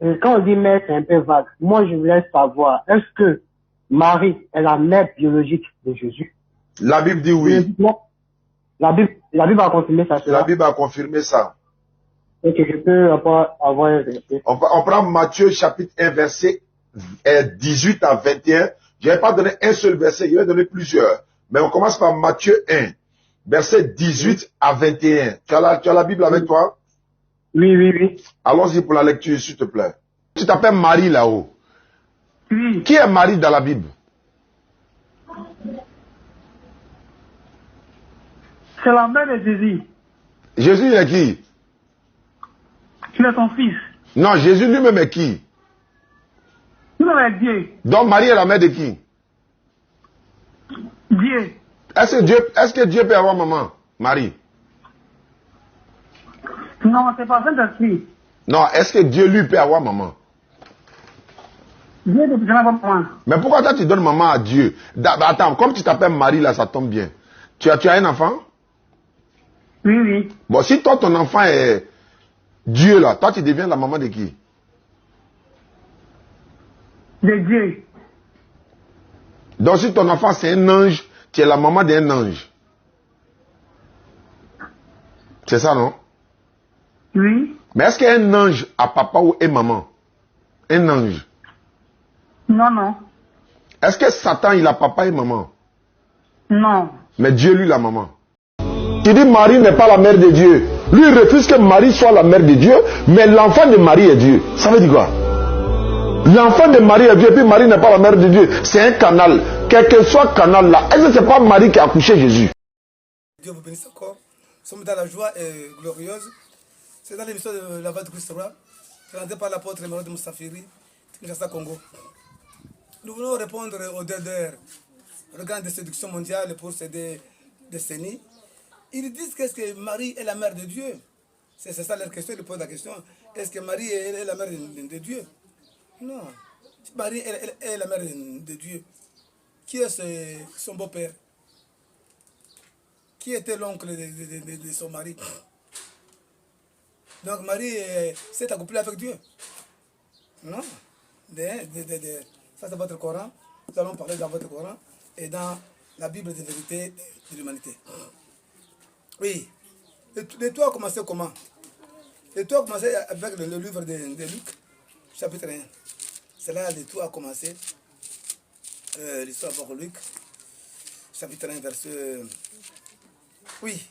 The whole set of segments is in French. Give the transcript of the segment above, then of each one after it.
quand on dit mère, c'est un peu vague. Moi, je voulais savoir, est-ce que Marie est la mère biologique de Jésus? La Bible dit oui. Non. La Bible a confirmé ça. La Bible a confirmé ça. Ok, je peux avoir un verset. On prend Matthieu chapitre 1, verset 18 à 21. Je n'ai pas donné un seul verset, je vais donner plusieurs. Mais on commence par Matthieu 1, verset 18 à 21. Tu as la Bible avec toi? Oui. Allons-y pour la lecture, s'il te plaît. Tu t'appelles Marie là-haut. Oui. Qui est Marie dans la Bible? C'est la mère de Jésus. Jésus est qui? Il est son fils. Non, Jésus lui-même est qui? Lui-même est Dieu. Donc Marie est la mère de qui? Dieu. Est-ce que Dieu peut avoir maman? Marie? Non, c'est pas Saint-Esprit. Non, est-ce que Dieu lui peut avoir maman? Dieu ne peut jamais avoir maman. Mais pourquoi toi tu donnes maman à Dieu? Attends, comme tu t'appelles Marie là, ça tombe bien. Tu as un enfant? Oui. Bon, si toi ton enfant est Dieu là, toi tu deviens la maman de qui? De Dieu. Donc si ton enfant c'est un ange, tu es la maman d'un ange. C'est ça, non? Oui. Mais est-ce qu'un ange a papa ou une maman? Un ange. Non. Est-ce que Satan il a papa et maman? Non. Mais Dieu lui la maman. Il dit Marie n'est pas la mère de Dieu. Lui il refuse que Marie soit la mère de Dieu, mais l'enfant de Marie est Dieu. Ça veut dire quoi? L'enfant de Marie est Dieu, puis Marie n'est pas la mère de Dieu. C'est un canal. Quel que soit ce canal là, est-ce que c'est pas Marie qui a accouché Jésus? Dieu vous bénisse encore. Nous sommes dans la joie glorieuse. C'est dans l'émission de la voix de Christ Roi, présentée par l'apôtre Emerald Moussafiri, Kinshasa, Congo. Nous voulons répondre au DDR, organe de séduction mondiale pour ces décennies. Ils disent qu'est-ce que Marie est la mère de Dieu. C'est ça leur question, ils posent la question. Est-ce que Marie est la mère de Dieu? Non. Si Marie est la mère de Dieu, qui est son beau-père? Qui était l'oncle de son mari? Donc Marie s'est accouplée avec Dieu. Non. Ça c'est votre Coran. Nous allons parler dans votre Coran et dans la Bible des vérités de l'humanité. Oui. Et toi a commencé comment? Et toi a commencé avec le livre de Luc, chapitre 1. C'est là que tout a commencé. L'histoire pour Luc, chapitre 1, verset... Oui.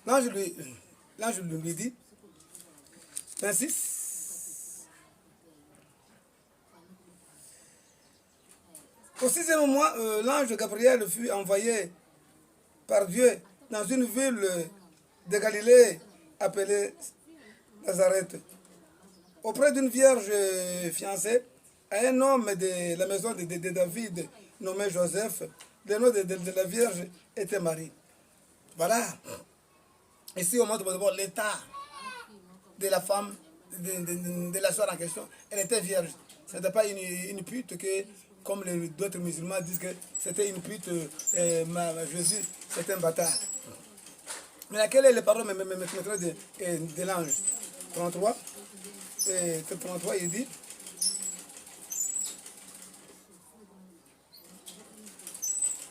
L'ange lui dit, 26. Au 6e mois, l'ange Gabriel fut envoyé par Dieu dans une ville de Galilée appelée Nazareth, auprès d'une vierge fiancée à un homme de la maison de David nommé Joseph. Le nom de la vierge était Marie. Voilà. Ici, on montre d'abord l'état de la femme, de la soeur en question. Elle était vierge. Ce n'était pas une pute que, comme d'autres musulmans disent que c'était une pute, Jésus, c'était un bâtard. Mais laquelle est les paroles de l'ange 33, et 33, il dit,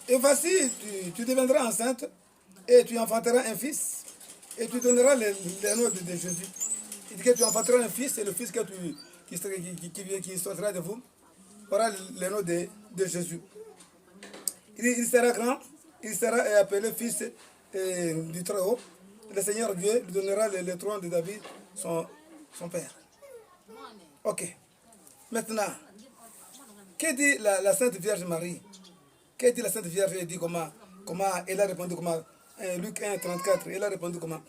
et voici, tu deviendras enceinte, et tu enfanteras un fils, et tu donneras le nom de Jésus. Il dit que tu enfanteras un fils, et le fils qui sortira de vous aura le nom de Jésus. Il sera grand, il sera appelé fils du Très-Haut. Le Seigneur Dieu lui donnera le trône de David, son père. Ok. Maintenant, que dit la Sainte Vierge Marie? Que dit la Sainte Vierge? Elle dit comment elle a répondu comment? Luc 1, 34, elle a répondu comment?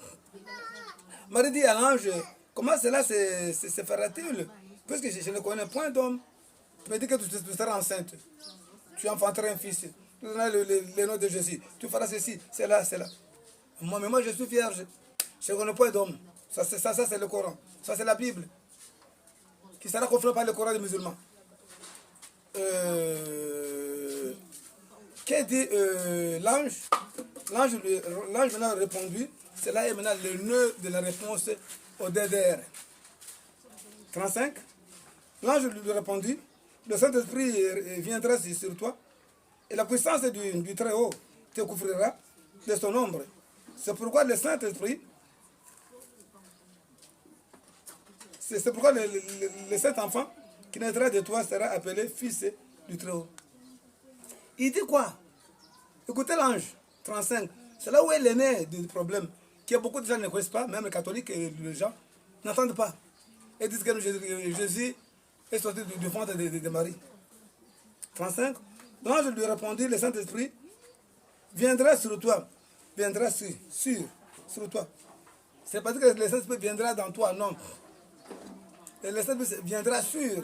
Marie dit à l'ange, comment cela se fera-t-il? Puisque je ne connais point d'homme. Tu me dis que tu seras enceinte. Tu enfanteras un fils. Tu donneras le nom de Jésus. Tu feras ceci, cela. Moi, je suis vierge. Je ne connais point d'homme. Ça c'est le Coran. Ça, c'est la Bible. Qui sera confirmée par le Coran des musulmans. Qu'est dit l'ange? L'ange maintenant a répondu. Cela est maintenant le nœud de la réponse au DDR. 35. L'ange lui répondit, le Saint-Esprit viendra sur toi, et la puissance du Très-Haut te couvrira de son ombre. C'est pourquoi le Saint-Esprit, c'est pourquoi le Saint-Enfant qui naîtra de toi sera appelé Fils du Très-Haut. Il dit quoi? Écoutez l'ange 35. C'est là où est l'aîné du problème, que beaucoup de gens ne connaissent pas, même les catholiques et les gens n'entendent pas. Ils disent que Jésus est sorti du ventre de Marie. 35. L'ange lui répondit, le Saint-Esprit viendra sur toi, viendra sur toi. C'est pas que le Saint-Esprit viendra dans toi, non. Le Saint-Esprit viendra sur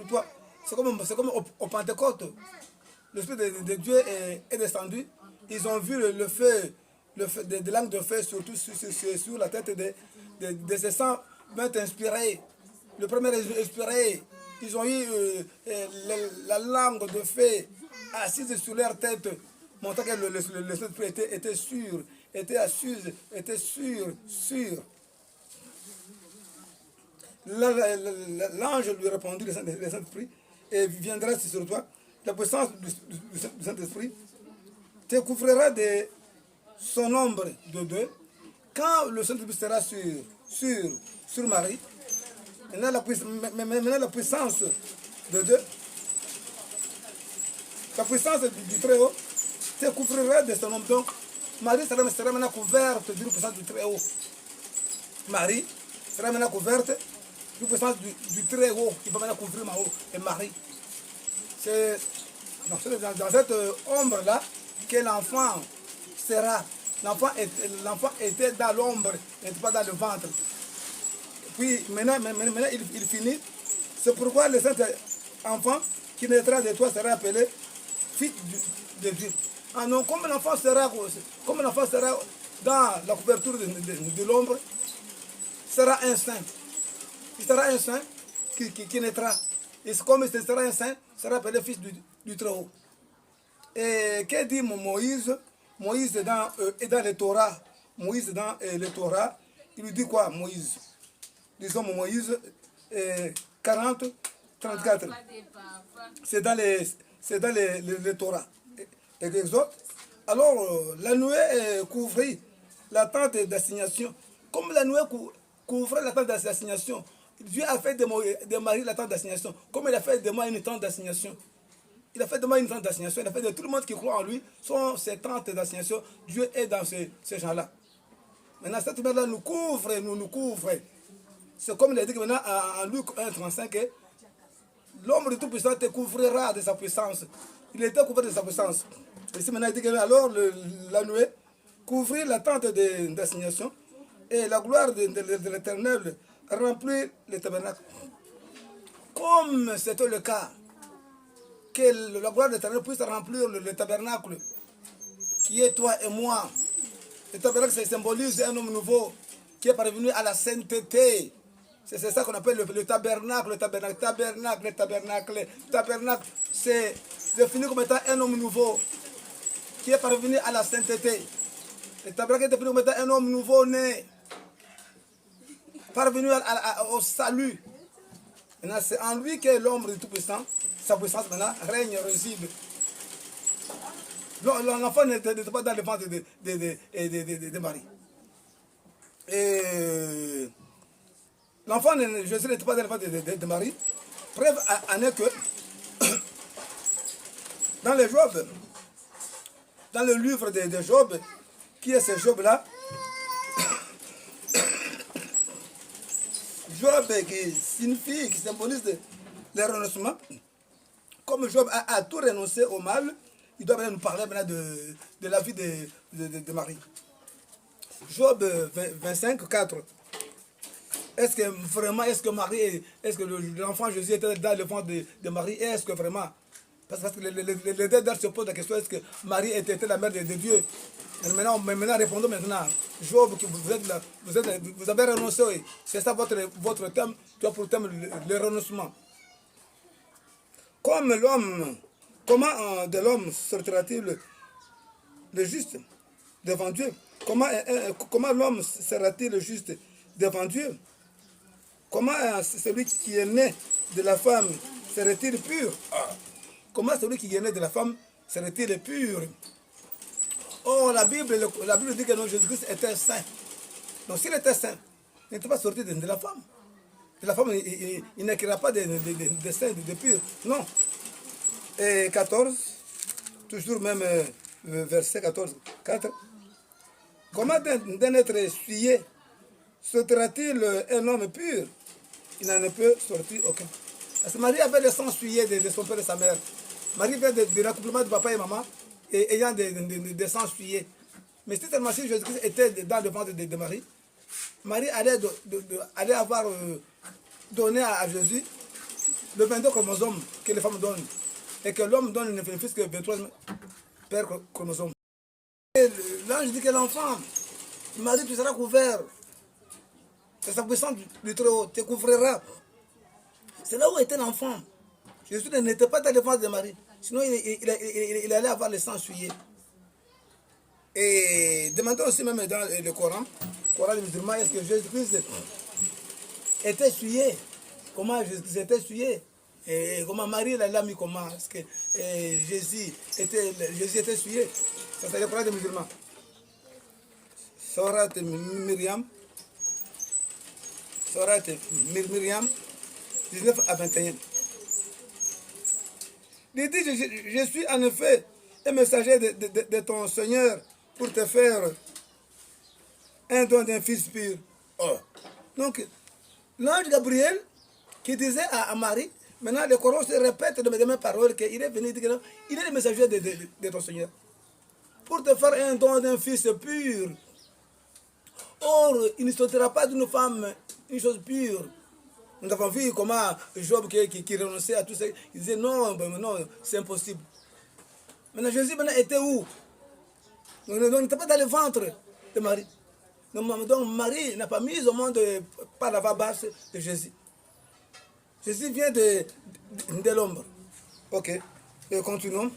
toi. C'est comme au Pentecôte. L'Esprit de Dieu est descendu. Ils ont vu le feu, des langues de feu surtout sur la tête de ces 120 inspirés. Le premier inspiré, ils ont eu la langue de feu assise sur leur tête, montrant que le Saint-Esprit était sûr, était sûr. L'ange lui répondit, le Saint-Esprit, et viendra sur toi. La puissance du Saint-Esprit te couvrira de son ombre de deux. Quand le Saint-Esprit sera sur Marie, maintenant la puissance de Dieu, la puissance du Très-Haut te couvrira de son ombre. Donc, Marie sera maintenant couverte de la puissance du Très-Haut. Marie sera maintenant couverte de la puissance du Très-Haut qui va maintenant couvrir Marie. C'est dans cette ombre-là que l'enfant sera. L'enfant était dans l'ombre, il n'était pas dans le ventre. Puis maintenant il finit. C'est pourquoi le Saint-Enfant qui naîtra de toi sera appelé Fils de Dieu. Ah non, comme l'enfant sera dans la couverture de l'ombre, sera un saint. Il sera un saint qui naîtra. Et comme ce sera un saint, sera appelé Fils du Très-Haut. Et que dit Moïse? Moïse est dans le Torah. Moïse dans le Torah. Il lui dit quoi, Moïse? Disons Moïse 40, 34. C'est dans le Torah. Exode. Alors, la nuée couvrit la tente d'assignation. Comme la nuée couvrait la tente d'assignation, Dieu a fait de Marie la tente d'assignation. Comme il a fait de moi une tente d'assignation. Il a fait de moi une tente d'assignation. Il a fait de tout le monde qui croit en lui sont ces tentes d'assignation. Dieu est dans ces gens-là. Maintenant, cette mère-là nous couvre. C'est comme il a dit que maintenant, en Luc 1, 35, l'homme de Tout-Puissant te couvrira de sa puissance. Il était couvert de sa puissance. Ici, maintenant, il dit que alors la nuée couvrit la tente d'assignation et la gloire de l'Éternel remplit le tabernacle. Comme c'était le cas, que la gloire de l'Éternel puisse remplir le tabernacle, qui est toi et moi. Le tabernacle, ça symbolise un homme nouveau qui est parvenu à la sainteté. C'est ça qu'on appelle le tabernacle. Le tabernacle, c'est défini comme étant un homme nouveau qui est parvenu à la sainteté. Le tabernacle est défini comme étant un homme nouveau né, parvenu au salut. Maintenant, c'est en lui que l'homme du Tout-Puissant, sa puissance maintenant, règne, réside. L'enfant n'était pas dans le ventre de Marie. Et l'enfant, Jésus n'était pas dans le ventre de Marie. Preuve en est que dans le Job, dans le livre de Job, qui est ce Job-là, Job qui signifie, qui symbolise le renoncement. Comme Job a tout renoncé au mal, il doit nous parler maintenant de la vie de Marie. Job 25, 4. Est-ce que Marie, est-ce que l'enfant Jésus était dans le ventre de Marie? Est-ce que vraiment, parce que les deux se posent la question, est-ce que Marie était la mère de Dieu? Maintenant, répondons maintenant. Job, vous avez renoncé. C'est ça votre thème. Tu as pour thème le renoncement. Comment de l'homme sortira-t-il le juste devant Dieu? Comment l'homme sera-t-il le juste devant Dieu? Comment celui qui est né de la femme serait-il pur? Comment celui qui est né de la femme serait-il pur? Oh, la Bible dit que non, Jésus-Christ était saint. Donc s'il était saint, il n'était pas sorti de la femme. De la femme, il n'écrira pas de saint, de pur. Non. Et 14, toujours même verset 14, 4. Comment d'un être souillé sortira-t-il un homme pur? Il n'en peut sortir aucun. Parce que Marie avait le sang souillé de son père et sa mère. Marie vient de l'accouplement de papa et maman, et ayant des sangs souillés. Mais si tellement si Jésus-Christ était dans le ventre de Marie, Marie allait avoir donné à Jésus le 22 chromosomes que les femmes donnent. Et que l'homme donne un fils que 23 pères chromosomes. L'ange dit que l'enfant, Marie, tu seras couvert. C'est sa puissance du Très-Haut, te couvrira. C'est là où était l'enfant. Jésus n'était pas dans le ventre de Marie. Sinon, il allait avoir le sang souillé. Et demandons aussi même dans le Coran des musulmans, est-ce que Jésus-Christ était souillé? Comment Jésus-Christ était souillé? Et comment Marie l'a mis comment? Est-ce que Jésus était souillé? Ça c'est le Coran des musulmans. Sourate Myriam. Sourate Myriam, 19 à 21. Il dit, je suis en effet un messager de ton Seigneur pour te faire un don d'un fils pur. Oh. Donc, l'ange Gabriel qui disait à Marie, maintenant le Coran se répète de mes paroles qu'il est venu dire que non, il est le messager de ton Seigneur pour te faire un don d'un fils pur. Or, il ne sortira pas d'une femme une chose pure. Nous avons vu comment Job qui renonçait à tout ça, il disait non, non, c'est impossible. Maintenant, Jésus était où? Il n'était pas dans le ventre de Marie. Donc Marie n'a pas mis au monde par la voie basse de Jésus. Jésus vient de l'ombre. Ok, et continuons.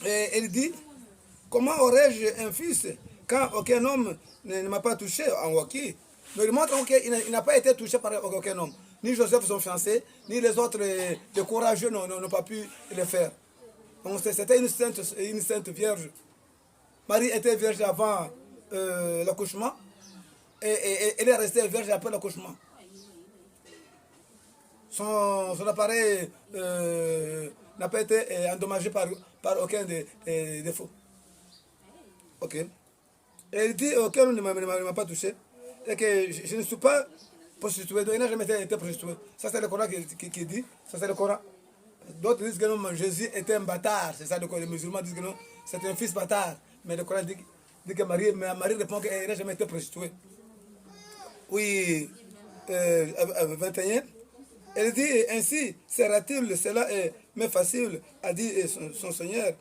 Et elle dit, comment aurais-je un fils quand aucun homme ne m'a pas touché en Waki? Donc il montre qu'il n'a pas été touché par aucun homme. Ni Joseph, son fiancé, ni les autres, les courageux n'ont pas pu le faire. Donc c'était une sainte vierge. Marie était vierge avant l'accouchement et elle est restée vierge après l'accouchement. Son appareil n'a pas été endommagé par aucun défaut. Ok. Et elle dit aucun ne m'a pas touché. Et que je ne suis pas prostituée, donc il n'a jamais été prostituée. Ça c'est le Coran qui dit, ça c'est le Coran. D'autres disent que non, Jésus était un bâtard, c'est ça le Coran. Les musulmans disent que non, c'est un fils bâtard. Mais le Coran dit que Marie répond qu'elle n'a jamais été prostituée. Oui, 21. Elle dit, ainsi sera-t-il, cela est mais facile, a dit son Seigneur.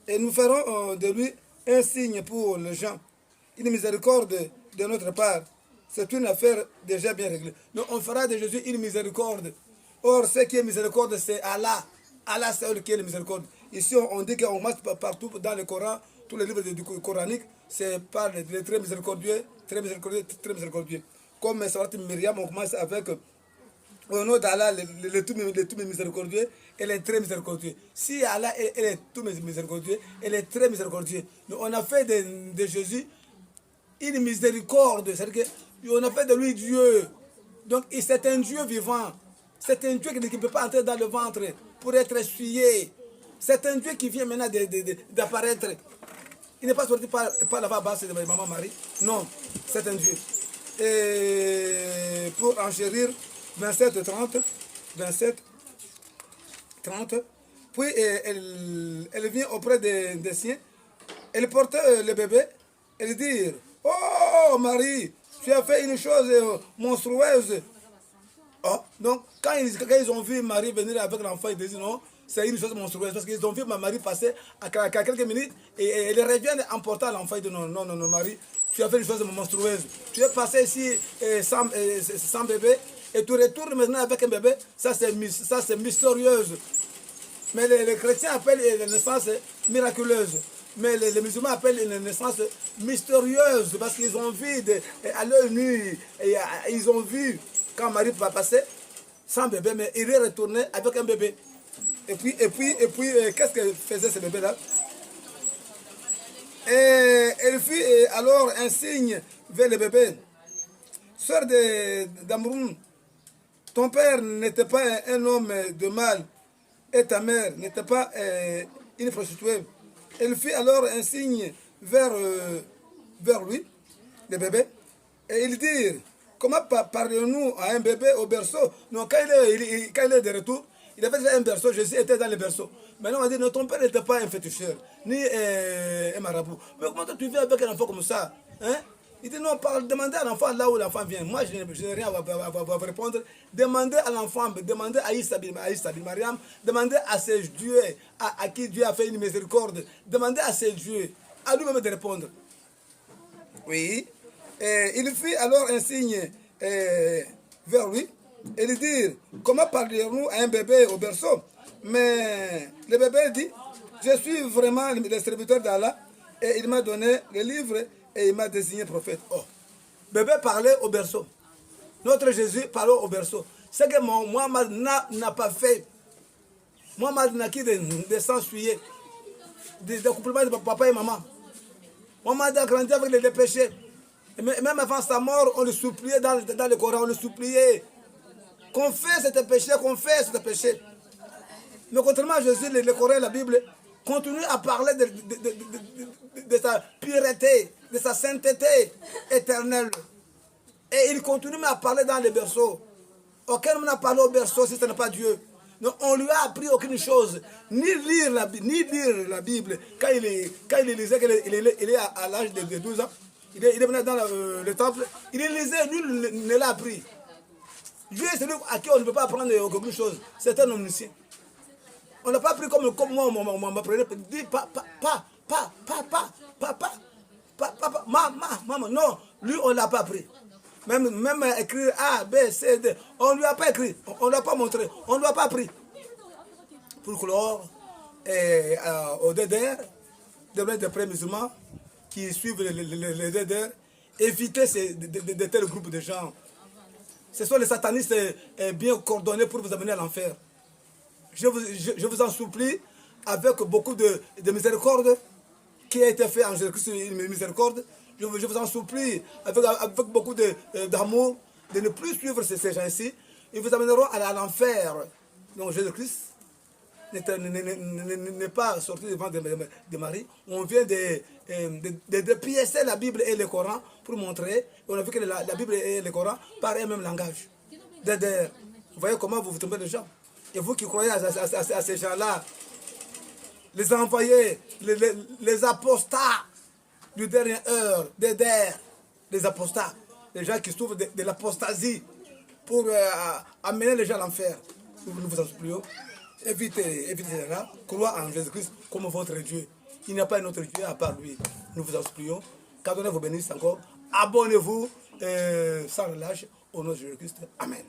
Et nous ferons de lui un signe pour les gens, une miséricorde de notre part. C'est une affaire déjà bien réglée. Donc on fera de Jésus une miséricorde. Or, ce qui est miséricorde, c'est Allah. Allah, c'est lui qui est le miséricorde. Ici, on dit qu'on marche partout dans le Coran, tous les livres du coranique, c'est par les très miséricordieux, très miséricordieux, très miséricordieux. Comme Sourate Myriam, on commence avec au nom d'Allah, le tout miséricordieux, elle est très miséricordieux. Si Allah elle est tout miséricordieux, elle est très miséricordieux. Donc on a fait de Jésus une miséricorde, c'est-à-dire qu'on a fait de lui Dieu. Donc c'est un Dieu vivant. C'est un Dieu qui ne peut pas entrer dans le ventre pour être essuyé. C'est un Dieu qui vient maintenant d'apparaître. Il n'est pas sorti par la voie basse de maman Marie. Non, c'est un Dieu. Et pour enchérir, 27, 30. Puis elle vient auprès des siens. Elle portait le bébé. Elle dit, oh Marie, tu as fait une chose monstrueuse. Oh, donc quand ils ont vu Marie venir avec l'enfant, ils disent non, c'est une chose monstrueuse. Parce qu'ils ont vu Marie passer à quelques minutes et elle revient en portant l'enfant. Ils disent non, Marie, tu as fait une chose monstrueuse. Tu es passé ici sans bébé et tu retournes maintenant avec un bébé. Ça c'est mystérieuse. Mais les chrétiens appellent la naissance miraculeuse. Mais les musulmans appellent une naissance mystérieuse parce qu'ils ont vu à l'œil nu, ils ont vu quand Marie va passer, sans bébé, mais il est retourné avec un bébé. Et puis qu'est-ce que faisait ce bébé-là? Et il fit alors un signe vers le bébé. Sœur d'Amroun, ton père n'était pas un homme de mal et ta mère n'était pas une prostituée. Elle fit alors un signe vers lui, le bébé, et il dit, comment parlons-nous à un bébé au berceau? Non, quand il est de retour, il avait déjà un berceau, Jésus était dans le berceau. Maintenant on va dire, non, ton père n'était pas un féticheur, ni un marabout. Mais comment tu viens avec un enfant comme ça, hein? Il dit non, demandez à l'enfant là où l'enfant vient. Moi, je n'ai rien à répondre. Demandez à l'enfant, demandez à Issa bin Mariam, demandez à ces dieux à qui Dieu a fait une miséricorde. Demandez à ces dieux, à lui-même de répondre. Oui. Et il fit alors un signe vers lui et lui dit, comment parlons-nous à un bébé au berceau? Mais le bébé dit, je suis vraiment le serviteur d'Allah et il m'a donné le livre et il m'a désigné prophète. Oh, bébé parlait au berceau. Notre Jésus parlait au berceau. C'est que Mohamed n'a pas fait. Mohamed n'a qu'à de s'ensuyer, des accouplements de papa et maman. Mohamed a grandi avec les péchés. Et même avant sa mort, on le suppliait dans le Coran, on le suppliait. Confesse ce péché, confesse ce péché. Mais contrairement à Jésus, le Coran et la Bible continue à parler de sa pureté, de sa sainteté éternelle. Et il continue à parler dans les berceaux. Aucun homme n'a parlé au berceau si ce n'est pas Dieu. Donc on lui a appris aucune chose, ni lire la Bible. Quand il lisait, il est à l'âge de 12 ans, il est venu dans le temple, il lisait, nul ne l'a appris. Dieu est celui à qui on ne peut pas apprendre aucune chose. C'est un omniscient. On n'a pas appris comme moi, on m'apprenait, dit papa, maman, non, lui on ne l'a pas appris. Même écrire A, B, C, D, on ne lui a pas écrit, on ne lui a pas montré, on ne lui a pas appris. Pour clore au DDR, des prêts musulmans qui suivent les DDR, éviter de tels groupes de gens. Ce sont les satanistes bien coordonnés pour vous amener à l'enfer. Je vous en supplie, avec beaucoup de miséricorde qui a été fait en Jésus-Christ, une miséricorde, je vous en supplie, avec beaucoup d'amour, de ne plus suivre ces gens-ci. Ils vous amèneront à l'enfer. Donc Jésus-Christ n'est pas sorti devant de Marie. On vient de piécer la Bible et le Coran pour montrer. On a vu que la Bible et le Coran parlent un même langage. Vous voyez comment vous trompez les gens. Et vous qui croyez à ces gens-là, les envoyés, les apostats du dernier heure, les apostats, les gens qui souffrent de l'apostasie pour amener les gens à l'enfer. Nous vous en supplions. Évitez cela. Croyez en Jésus-Christ comme votre Dieu. Il n'y a pas un autre Dieu à part lui. Nous vous en supplions. Qu'Adonai vous bénisse encore. Abonnez-vous sans relâche au nom de Jésus-Christ. Amen.